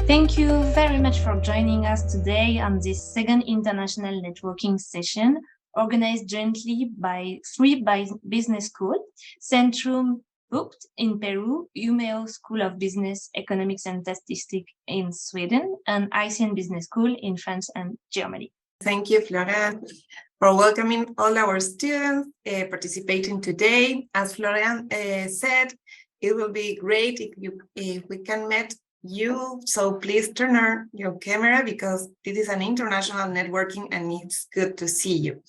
Thank you very much for joining us today on this second international networking session organized jointly by three business schools: Centrum PUCP in Peru, Umeå School of Business, Economics and Statistics in Sweden, and ICN Business School in France and Germany. Thank you, Florian, for welcoming all our students participating today. As Florian said, it will be great if we can meet you. So please turn on your camera because this is an international networking and it's good to see you.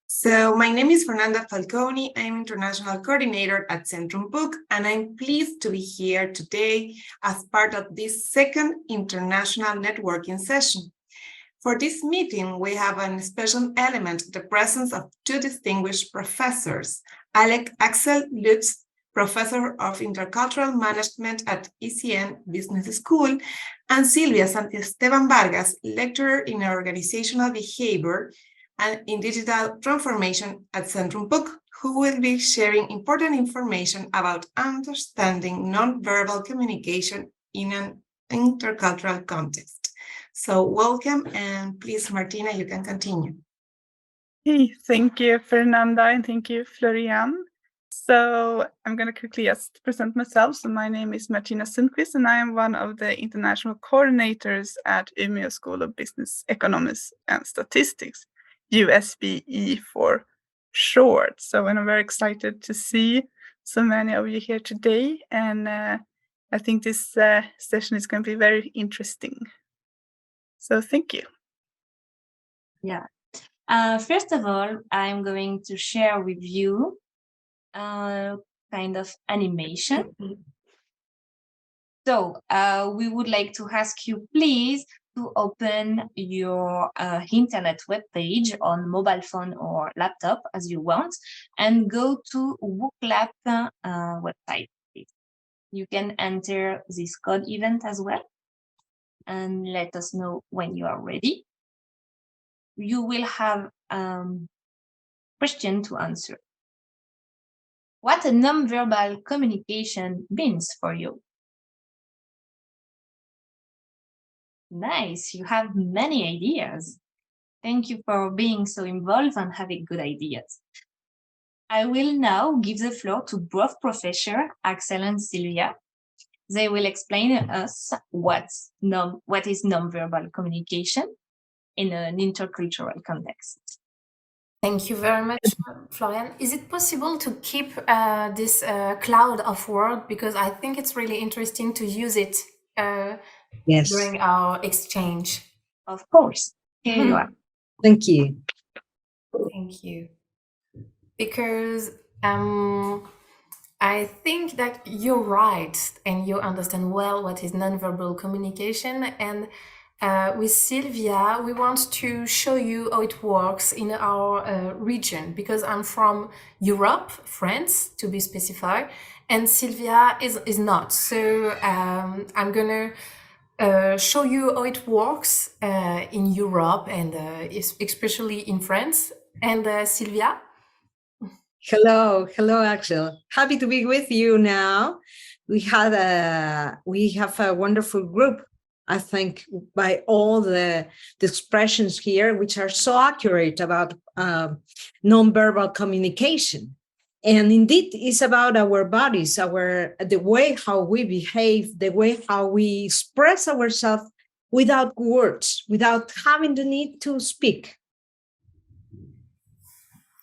So my name is Fernanda Falconi. I'm International Coordinator at Centrum PUCP, and I'm pleased to be here today as part of this second international networking session. For this meeting, we have a special element, the presence of two distinguished professors, Axel Lutz, Professor of Intercultural Management at ICN Business School, and Silvia Santiesteban Vargas, Lecturer in Organizational Behavior and in Digital Transformation at Centrum PUCP, who will be sharing important information about understanding nonverbal communication in an intercultural context. So welcome, and please, Martina, you can continue. Hey, thank you, Fernanda, and thank you, Florian. So I'm going to quickly just present myself. So my name is Martina Sundqvist, and I am one of the international coordinators at Umeå School of Business, Economics and Statistics, USBE for short. So I'm very excited to see so many of you here today, and I think this session is going to be very interesting. So thank you. Yeah. First of all, I'm going to share with you kind of animation. So we would like to ask you, please, to open your internet web page on mobile phone or laptop as you want, and go to WUCLAP website. Please. You can enter this code event as well, and let us know when you are ready. You will have question to answer. What a nonverbal communication means for you. Nice, you have many ideas. Thank you for being so involved and having good ideas. I will now give the floor to both Professor Axel and Silvia. They will explain us what is nonverbal communication in an intercultural context. Thank you very much, Florian. Is it possible to keep this cloud of word, because I think it's really interesting to use it Yes. during our exchange? Of course. Here you are. Thank you. Thank you. Because I think that you're right and you understand well what is nonverbal communication, and with Silvia, we want to show you how it works in our region, because I'm from Europe, France, to be specified, and Silvia is not. So I'm going to show you how it works in Europe and especially in France. And Silvia? Hello, Axel. Happy to be with you now. We have a wonderful group, I think, by all the expressions here, which are so accurate about nonverbal communication. And indeed, it's about our bodies, the way how we behave, the way how we express ourselves without words, without having the need to speak.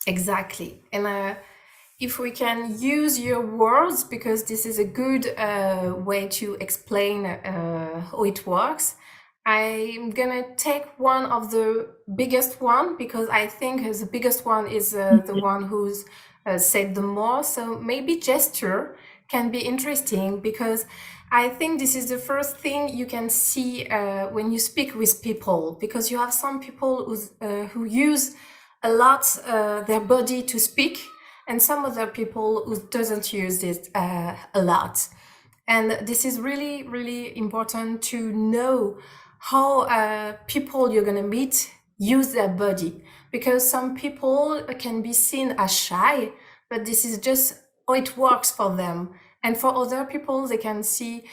Exactly. And if we can use your words, because this is a good way to explain how it works, I'm gonna take one of the biggest one, because I think the biggest one is the one who's said the most. So maybe gesture can be interesting, because I think this is the first thing you can see when you speak with people, because you have some people who use a lot their body to speak, and some other people who doesn't use it a lot. And this is really, really important to know how people you're gonna meet use their body, because some people can be seen as shy, but this is just how it works for them. And for other people, they can see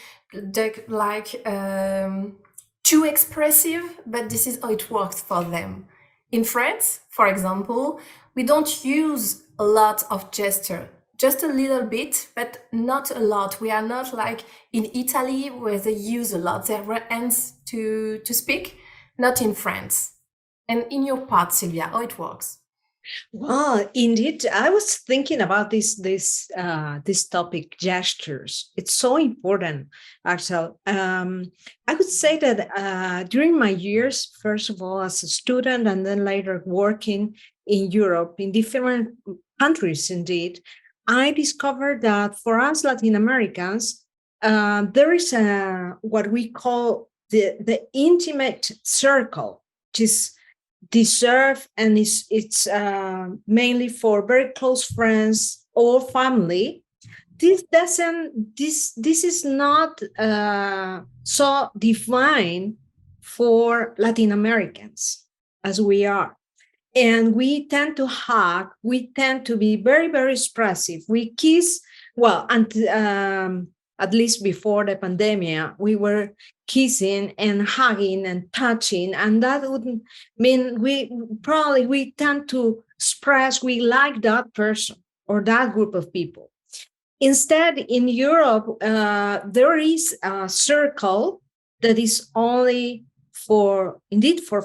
too expressive, but this is how it works for them. In France, for example, we don't use a lot of gesture, just a little bit, but not a lot. We are not like in Italy where they use a lot their hands to speak, not in France. And in your part, Sylvia, how it works? Well, indeed, I was thinking about this topic, gestures. It's so important, Axel. I would say that during my years, first of all, as a student, and then later working in Europe, in different countries, indeed, I discovered that for us Latin Americans, there is what we call the intimate circle, which is deserve, and it's mainly for very close friends or family. This is not so defined for Latin Americans as we are, and we tend to hug, we tend to be very, very expressive, we kiss. Well, and at least before the pandemic, we were kissing and hugging and touching, and that would mean we tend to express we like that person or that group of people. Instead, in Europe, there is a circle that is only for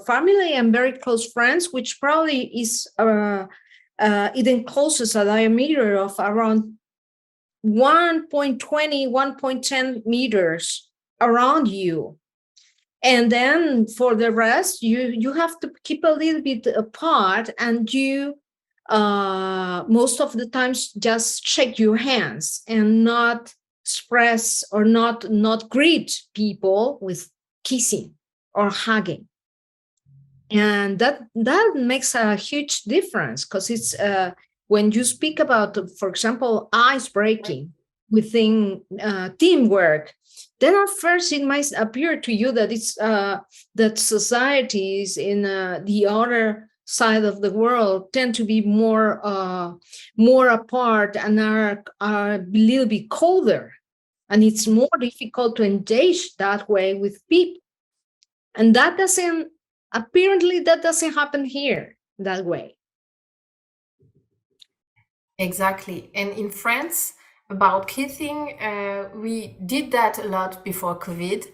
family and very close friends, which probably is it encloses a diameter of around 1.20, 1.10 meters around you. And then for the rest, you have to keep a little bit apart, and you most of the times just shake your hands and not express or not greet people with kissing or hugging. And that makes a huge difference, because it's when you speak about, for example, ice breaking within teamwork, then at first it might appear to you that it's that societies in the other side of the world tend to be more apart and are a little bit colder, and it's more difficult to engage that way with people. And that doesn't happen here that way. Exactly. And in France, about kissing, we did that a lot before COVID.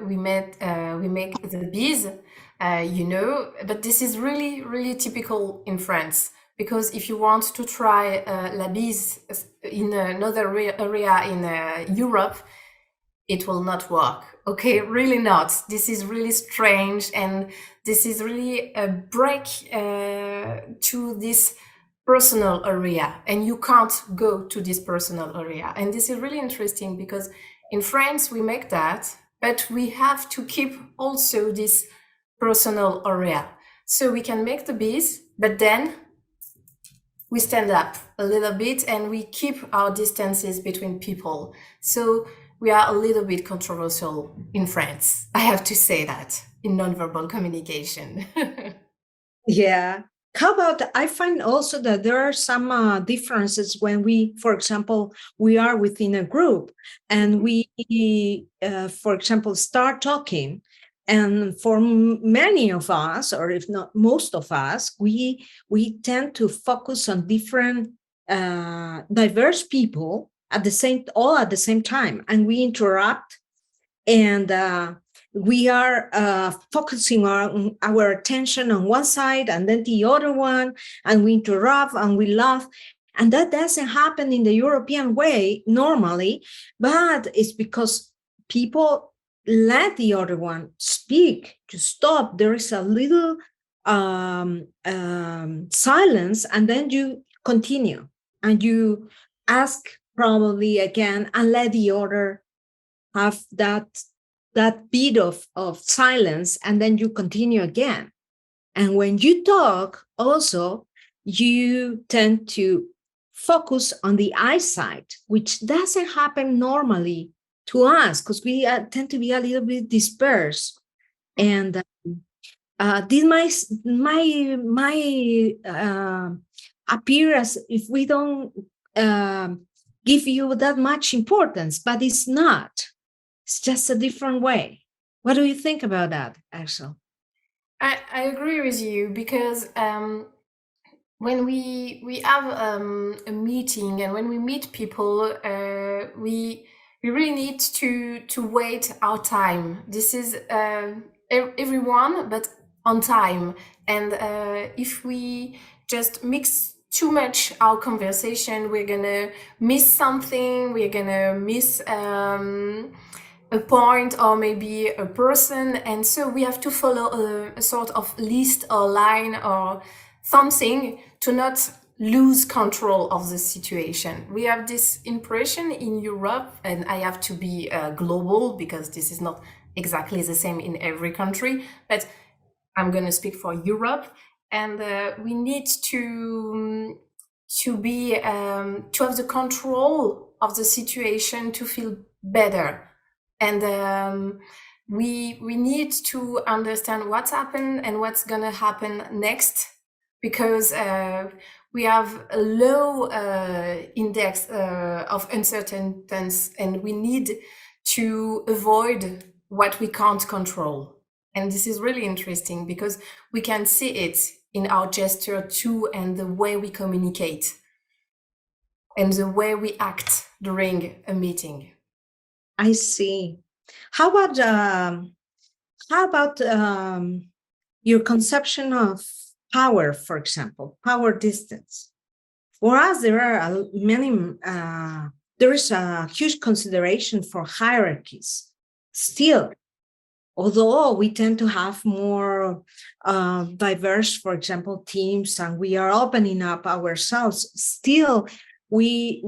We make the bees, but this is really, really typical in France, because if you want to try la bise in another area in Europe, it will not work. Okay, really not. This is really strange, and this is really a break to this personal area, and you can't go to this personal area. And this is really interesting, because in France we make that, but we have to keep also this personal area. So we can make the bees, but then we stand up a little bit and we keep our distances between people. So we are a little bit controversial in France, I have to say that, in nonverbal communication. Yeah. How about, I find also that there are some differences when we, for example, we are within a group and we, for example, start talking. And for many of us, or if not most of us, we tend to focus on different diverse people all at the same time, and we interrupt, and we are focusing our attention on one side and then the other one, and we interrupt and we laugh. And that doesn't happen in the European way normally, but it's because people let the other one speak, to stop. There is a little silence, and then you continue and you ask probably again, and let the other have that bit of silence, and then you continue again. And when you talk also, you tend to focus on the eyesight, which doesn't happen normally to us, because we tend to be a little bit dispersed. And this might appear as if we don't give you that much importance, but it's not. It's just a different way. What do you think about that, Axel? I agree with you, because when we have a meeting and when we meet people, we really need to wait our time. This is everyone, but on time. And if we just mix too much our conversation, we're gonna miss something. We're gonna miss a point or maybe a person, and so we have to follow a sort of list or line or something to not lose control of the situation. We have this impression in Europe, and I have to be global because this is not exactly the same in every country, but I'm going to speak for Europe, and we need to be to have the control of the situation to feel better. And we need to understand what's happened and what's gonna happen next, because we have a low index of uncertainties, and we need to avoid what we can't control. And this is really interesting because we can see it in our gesture too, and the way we communicate and the way we act during a meeting. I see. How about your conception of power, for example, power distance? For us, there are there is a huge consideration for hierarchies. Still, although we tend to have more diverse, for example, teams, and we are opening up ourselves, still we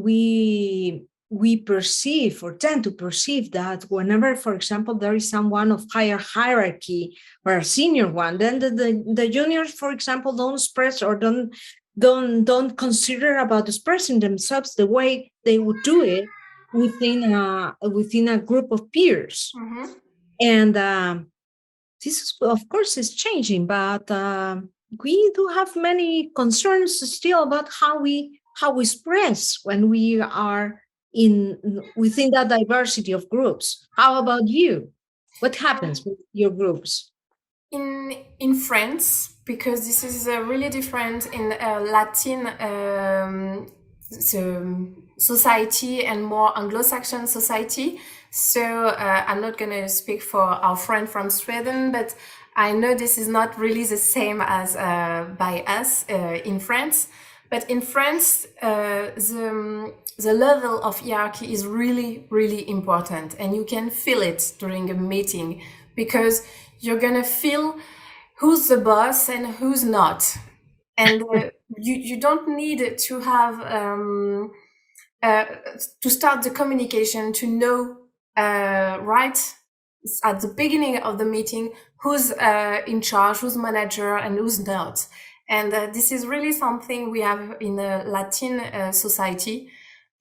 perceive or tend to perceive that whenever, for example, there is someone of higher hierarchy or a senior one, then the juniors, for example, don't express or don't consider about expressing themselves the way they would do it within a group of peers. Mm-hmm. And this is, of course, is changing, but we do have many concerns still about how we express when we are within that diversity of groups. How about you? What happens with your groups? In France, because this is really different in Latin society and more Anglo-Saxon society. So I'm not going to speak for our friend from Sweden, but I know this is not really the same as by us in France. But in France, the level of hierarchy is really, really important. And you can feel it during a meeting, because you're going to feel who's the boss and who's not. And you don't need to have to start the communication to know right at the beginning of the meeting who's in charge, who's manager, and who's not. And this is really something we have in the Latin society,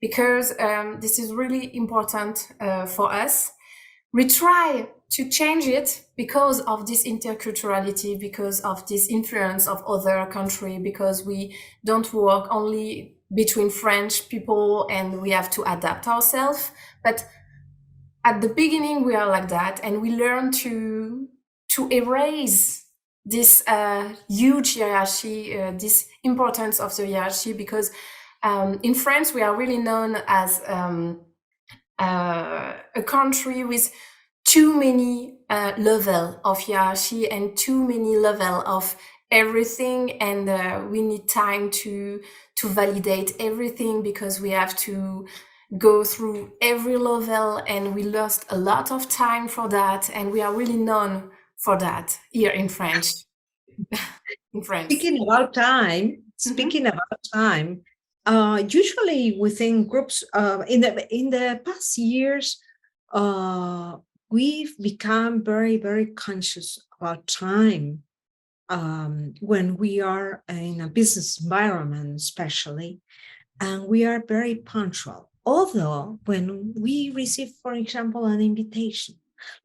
because this is really important for us. We try to change it because of this interculturality, because of this influence of other countries, because we don't work only between French people and we have to adapt ourselves. But at the beginning, we are like that, and we learn to erase this huge hierarchy, this importance of the hierarchy, because in France, we are really known as a country with too many level of hierarchy and too many level of everything, and we need time to validate everything, because we have to go through every level, and we lost a lot of time for that, and we are really known for that here in French. In France. Speaking about time, usually within groups, in the past years, we've become very, very conscious about time when we are in a business environment, especially, and we are very punctual. Although when we receive, for example, an invitation,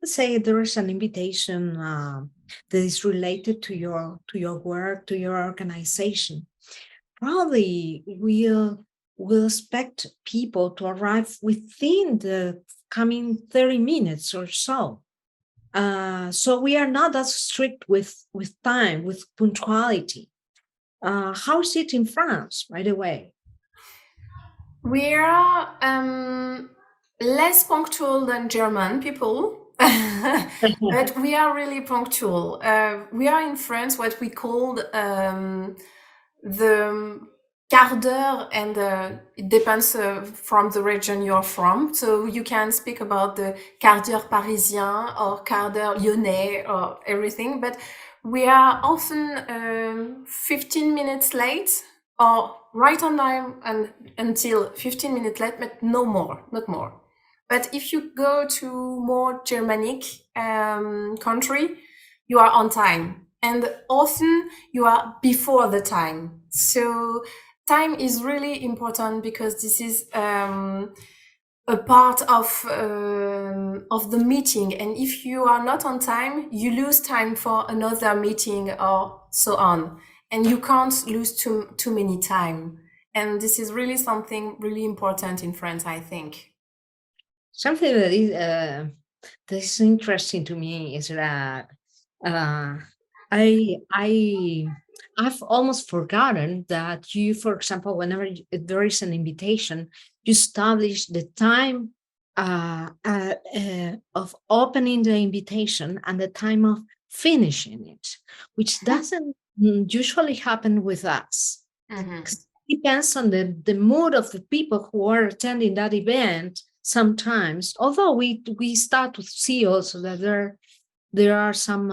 let's say there is an invitation that is related to your work, to your organization, probably we'll will expect people to arrive within the coming 30 minutes or so. So we are not that strict with time, with punctuality. How is it in France, by the way? We are less punctual than German people, but we are really punctual. We are in France what we call the quart d'heure, and it depends from the region you're from. So you can speak about the quart d'heure parisien or quart d'heure lyonnais or everything, but we are often 15 minutes late or right on time and until 15 minutes late, but no more, not more. But if you go to more Germanic country, you are on time, and often you are before the time. So time is really important because this is a part of the meeting, and if you are not on time, you lose time for another meeting or so on, and you can't lose too many time. And this is really something really important in France, I think. Something that is interesting to me is that I've almost forgotten that you, for example, whenever there is an invitation, you establish the time of opening the invitation and the time of finishing it, which doesn't usually happen with us. Mhm. It depends on the mood of the people who are attending that event sometimes, although we start to see also that there are some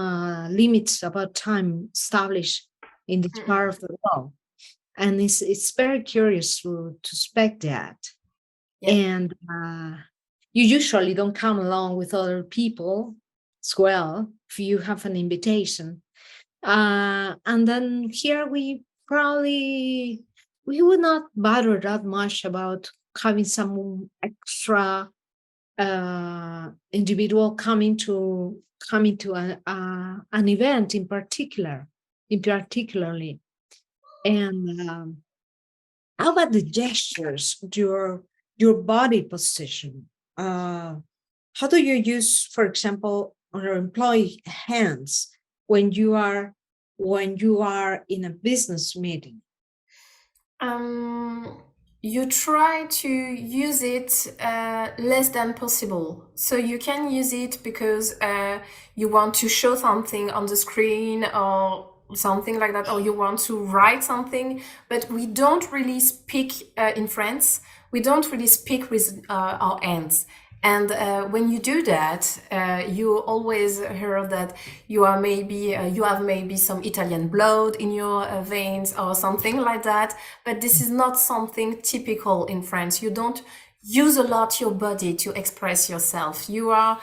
limits about time established in this part of the world, and it's very curious to expect that. Yeah. And you usually don't come along with other people as well if you have an invitation, and then here we would not bother that much about having some extra individual coming to an event in particularly. And how about the gestures, your body position? How do you use, for example, on your employee hands when you are in a business meeting? You try to use it less than possible. So you can use it because you want to show something on the screen or something like that, or you want to write something, but we don't really speak in France. We don't really speak with our hands. And when you do that, you always hear that you have maybe some Italian blood in your veins or something like that. But this is not something typical in France. You don't use a lot your body to express yourself. You are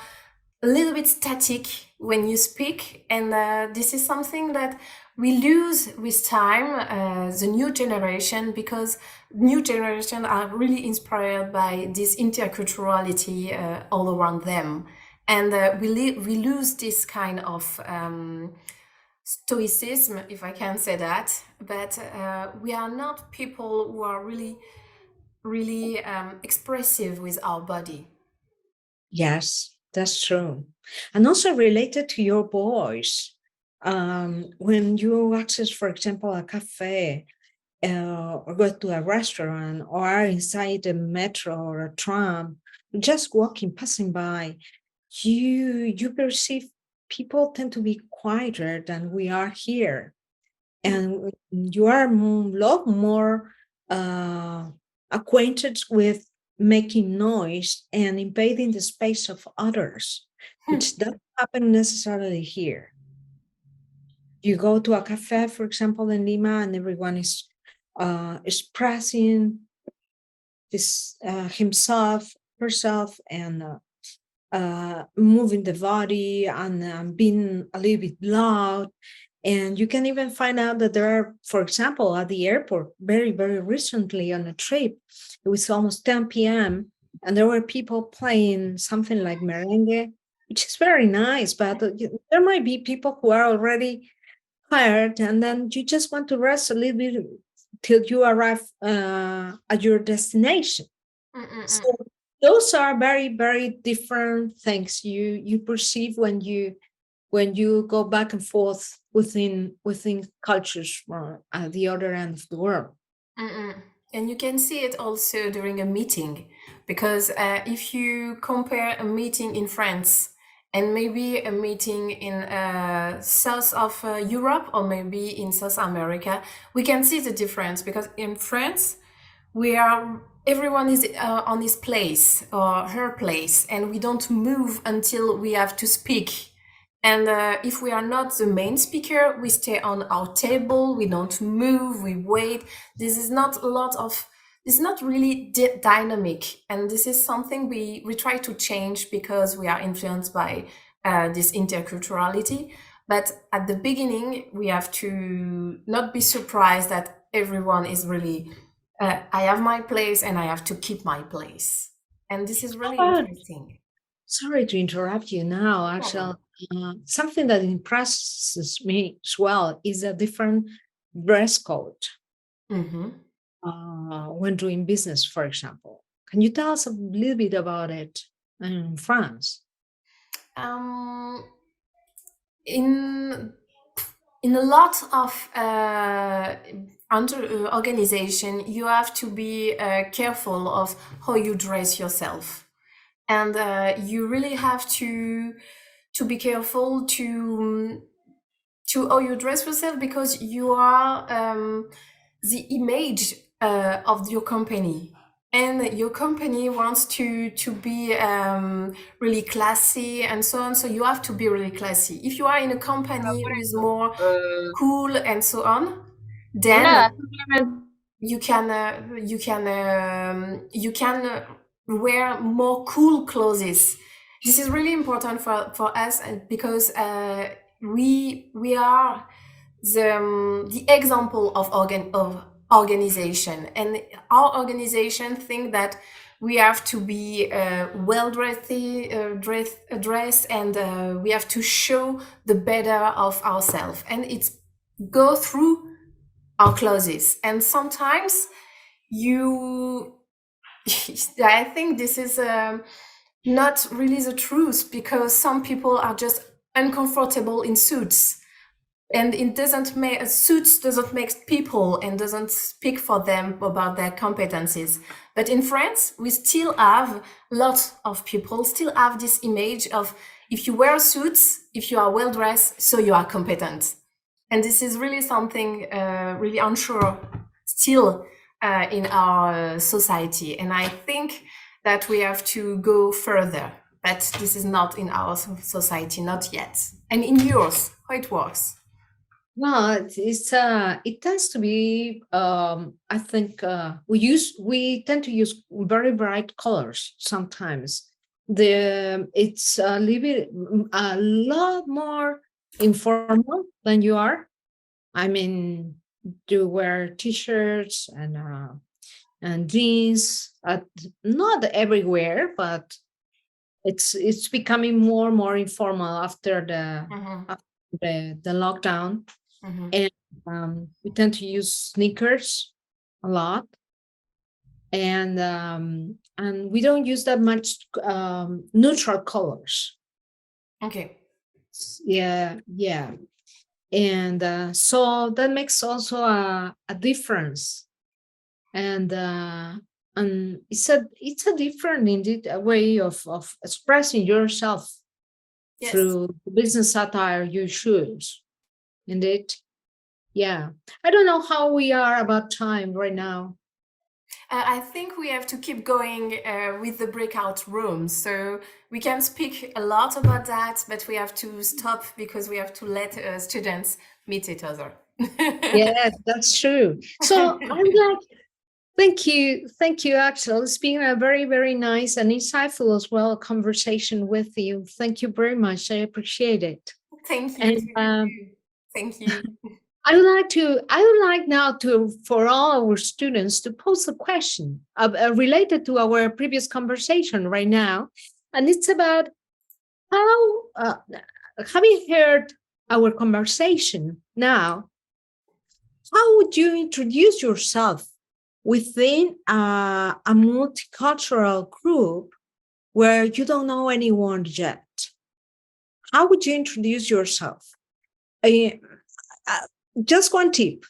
a little bit static when you speak, and this is something that we lose with time, the new generation, because new generation are really inspired by this interculturality all around them, and we lose this kind of stoicism, if I can say that. But we are not people who are really expressive with our body. Yes, that's true. And also related to your voice, when you access, for example, a cafe or go to a restaurant or are inside a metro or a tram, just walking, passing by, you perceive people tend to be quieter than we are here. And you are a lot more acquainted with making noise and invading the space of others, which doesn't happen necessarily here. You go to a cafe, for example, in Lima, and everyone is expressing himself, herself, and moving the body and being a little bit loud. And you can even find out that there are, for example, at the airport, very, very recently on a trip, it was almost 10 p.m. and there were people playing something like merengue, which is very nice, but there might be people who are already tired, and then you just want to rest a little bit till you arrive at your destination. Mm-mm-mm. So those are very, very different things you perceive when you go back and forth within cultures from the other end of the world. Mm-mm. And you can see it also during a meeting, because if you compare a meeting in France and maybe a meeting in south of Europe or maybe in South America, we can see the difference, because in France, everyone is on his place or her place, and we don't move until we have to speak. And if we are not the main speaker, we stay on our table, we don't move, we wait. This is not really dynamic. And this is something we try to change, because we are influenced by this interculturality. But at the beginning, we have to not be surprised that everyone is really, I have my place and I have to keep my place. And this is really interesting. Sorry to interrupt you now, actually. Something that impresses me as well is a different dress code when doing business, for example. Can you tell us a little bit about it in France? In a lot of organization, you have to be careful of how you dress yourself, and you really have to be careful to how you dress yourself, because you are the image of your company, and your company wants to be really classy and so on. So you have to be really classy. If you are in a company who is more cool and so on, then you can wear more cool clothes. This is really important for us, because we are the example of organization, and our organization think that we have to be well dressed, and we have to show the better of ourselves, and it's go through our clothes. And sometimes I think this is not really the truth, because some people are just uncomfortable in suits, and suits doesn't make people and doesn't speak for them about their competencies. But in France, we still have lots of people still have this image of, if you wear suits, if you are well dressed, so you are competent. And this is really something really unsure still in our society. And I think that we have to go further, but this is not in our society, not yet. And in yours, how it works? Well, it tends to be. I think we tend to use very bright colors sometimes. It's a lot more informal than you are. I mean, you wear t-shirts and jeans, not everywhere, but it's becoming more and more informal after the lockdown. And we tend to use sneakers a lot, and we don't use that much neutral colors. Okay. Yeah. And so that makes also a difference, and it's a different, indeed, a way of expressing yourself. Yes. Through the business attire you choose. Indeed. Yeah. I don't know how we are about time right now. I think we have to keep going with the breakout rooms. So we can speak a lot about that, but we have to stop, because we have to let students meet each other. Yes, that's true. So I'm glad. Thank you. Axel. It's been a very, very nice and insightful as well conversation with you. Thank you very much. I appreciate it. Thank you. And, thank you. I would like now for all our students to pose a question related to our previous conversation right now, and it's about how, having heard our conversation now, how would you introduce yourself within a multicultural group where you don't know anyone yet? How would you introduce yourself? Just one tip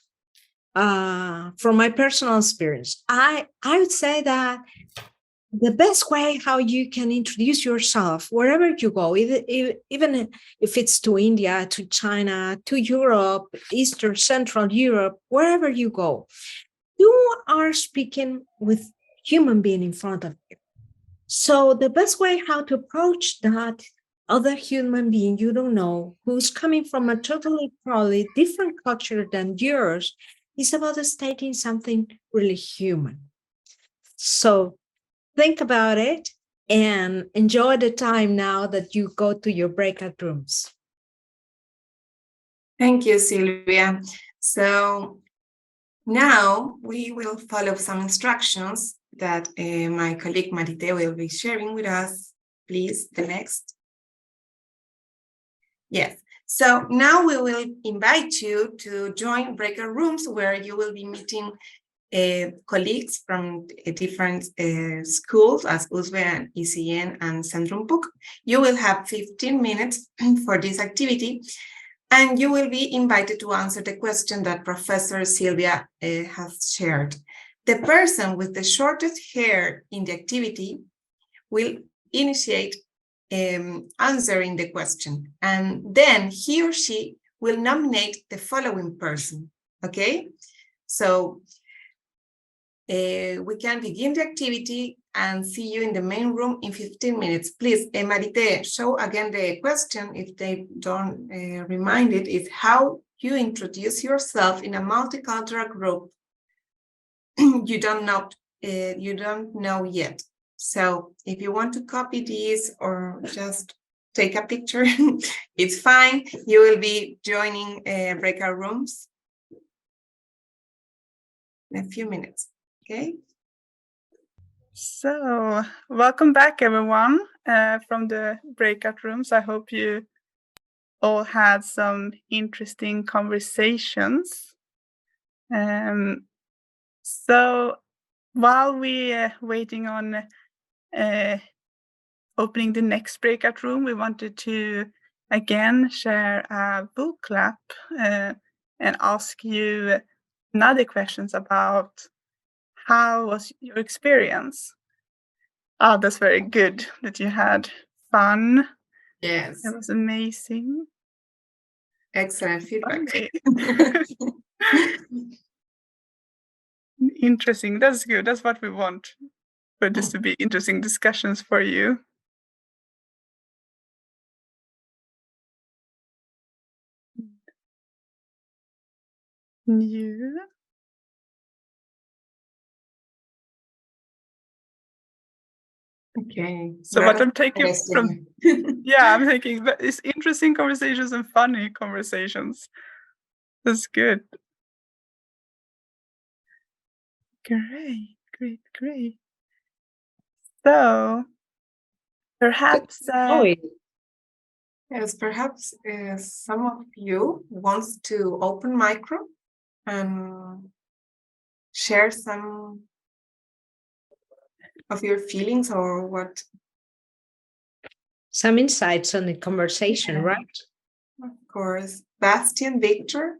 from my personal experience. I would say that the best way how you can introduce yourself wherever you go, even if it's to India, to China, to Europe, Eastern, Central Europe, wherever you go, you are speaking with human being in front of you. So the best way how to approach that other human being you don't know, who's coming from a totally probably different culture than yours, is about stating something really human. So think about it and enjoy the time now that you go to your breakout rooms. Thank you, Silvia. So now we will follow some instructions that my colleague Marite will be sharing with us. Please, the next. Yes. So now we will invite you to join breakout rooms where you will be meeting colleagues from different schools as USBE and ECN and Centrum PUCP. You will have 15 minutes for this activity, and you will be invited to answer the question that Professor Silvia has shared. The person with the shortest hair in the activity will initiate answering the question, and then he or she will nominate the following person, okay? So we can begin the activity and see you in the main room in 15 minutes. Please, Marite, show again the question if they don't remind it, is how you introduce yourself in a multicultural group you don't know yet. So if you want to copy this or just take a picture, it's fine. You will be joining breakout rooms in a few minutes, okay? So, welcome back, everyone, from the breakout rooms. I hope you all had some interesting conversations. So, while we're waiting on opening the next breakout room, we wanted to again share a book clap and ask you another questions about how was your experience? Oh, that's very good that you had fun. Yes. It was amazing. Excellent feedback. Interesting. That's good. That's what we want. For this to be interesting discussions for you. New. Okay. So what I'm taking from, yeah, I'm thinking that it's interesting conversations and funny conversations. That's good. Great. So perhaps yes, perhaps some of you wants to open micro and share some of your feelings or what? Some insights on the conversation, right? Of course. Bastian, Victor,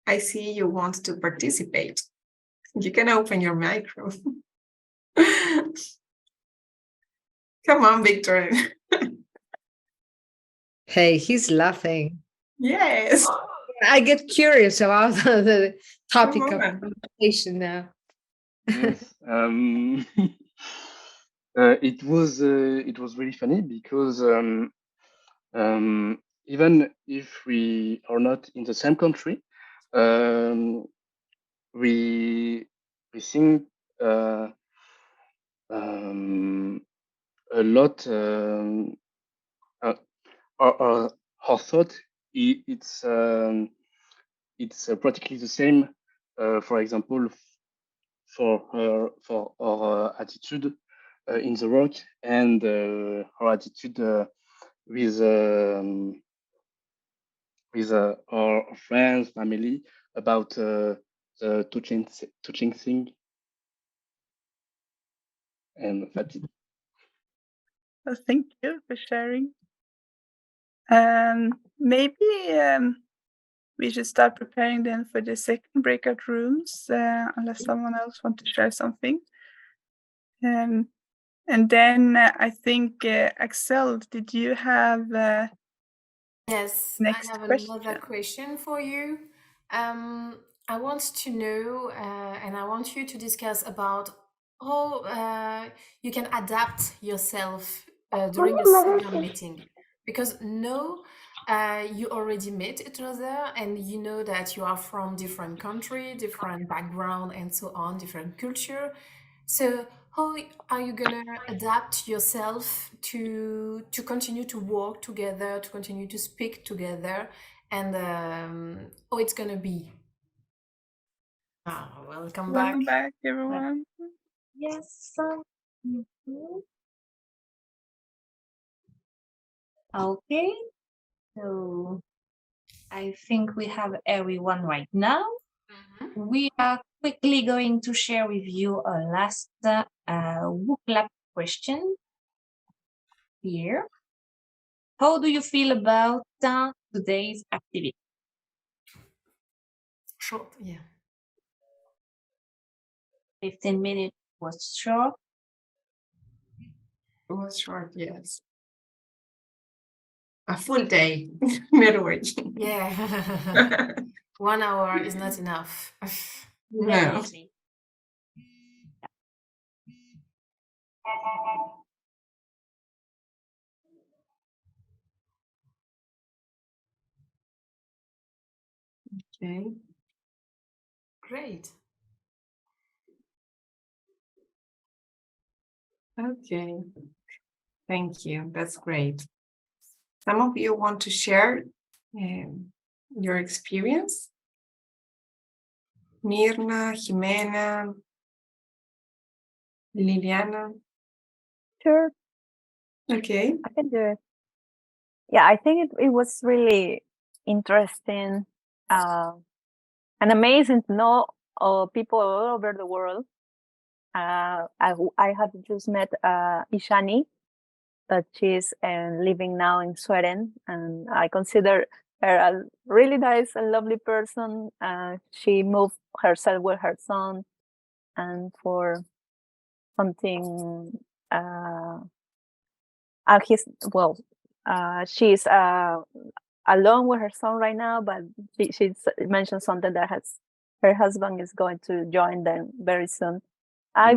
I see you want to participate. You can open your micro. Come on, Victor. Hey, he's laughing. Yes. I get curious about the topic of conversation now. Yes. It was really funny because even if we are not in the same country, we think a lot. Our thought it's practically the same. For example, for our attitude in the work and our attitude with our friends, family. about the touching thing. And that's it. Well, thank you for sharing. Maybe we should start preparing then for the second breakout rooms, unless someone else wants to share something. And then I think, Axel, did you have Yes, next I have question? another question for you. I want to know, and I want you to discuss about how you can adapt yourself during a second meeting. Because no, you already met each other, and you know that you are from different country, different background, and so on, different culture. So how are you gonna adapt yourself to continue to work together, to continue to speak together, and how it's gonna be? Welcome back. Welcome back, everyone. Yes. Mhm. Okay. So I think we have everyone right now. We are quickly going to share with you a last WUCLAP question here. How do you feel about today's activity? Short, yeah. 15 minutes was short. It was short, yes. A full day, networking. Yeah. 1 hour is not enough. No. Definitely. Okay. Great. Okay. Thank you. That's great. Some of you want to share your experience? Mirna, Jimena, Liliana. Sure, Okay. I can do it. Yeah, I think it was really interesting and amazing to know people all over the world. I have just met Ishani, but she's living now in Sweden, and I consider her a really nice and lovely person. She moved herself with her son, and for something. He's well. She's alone with her son right now, but she mentioned something that her husband is going to join them very soon. I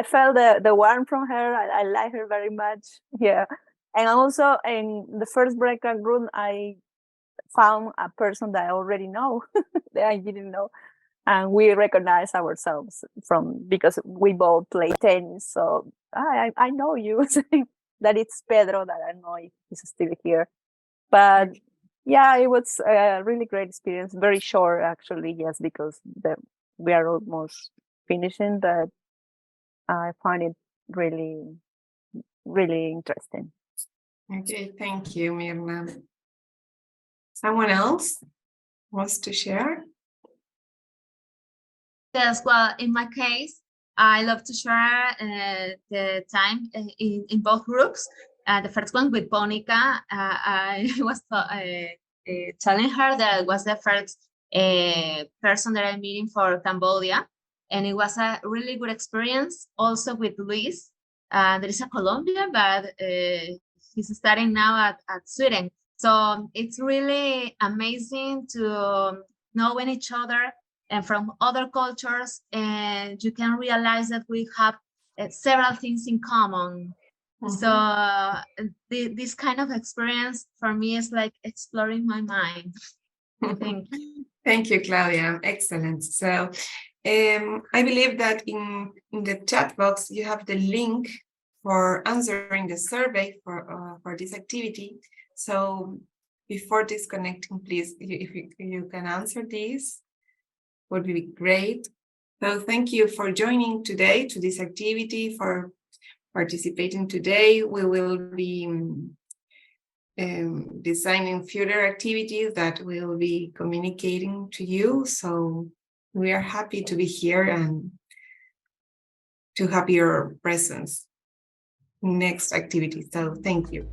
felt the warmth from her. I like her very much. Yeah, and also in the first breakout room, I found a person that I already know that I didn't know, and we recognize ourselves because we both play tennis. So I know you. That it's Pedro that I know if he's still here. But yeah, it was a really great experience. Very short, actually, yes, because we are almost finishing. But I find it really, really interesting. Okay, thank you, Mirna. Someone else wants to share? Yes, well, in my case, I love to share the time in both groups. The first one with Bonica, I was telling her that I was the first person that I'm meeting for Cambodia, and it was a really good experience. Also with Luis, there is a Colombian, but he's studying now at Sweden. So it's really amazing to knowing each other and from other cultures, and you can realize that we have several things in common. So this kind of experience for me is like exploring my mind. Thank you, Claudia. Excellent. So I believe that in the chat box, you have the link for answering the survey for this activity. So before disconnecting, please, if you can answer this, would be great. So thank you for joining today to this activity, for participating today. We will be designing future activities that we'll be communicating to you. So we are happy to be here and to have your presence next activity. So thank you.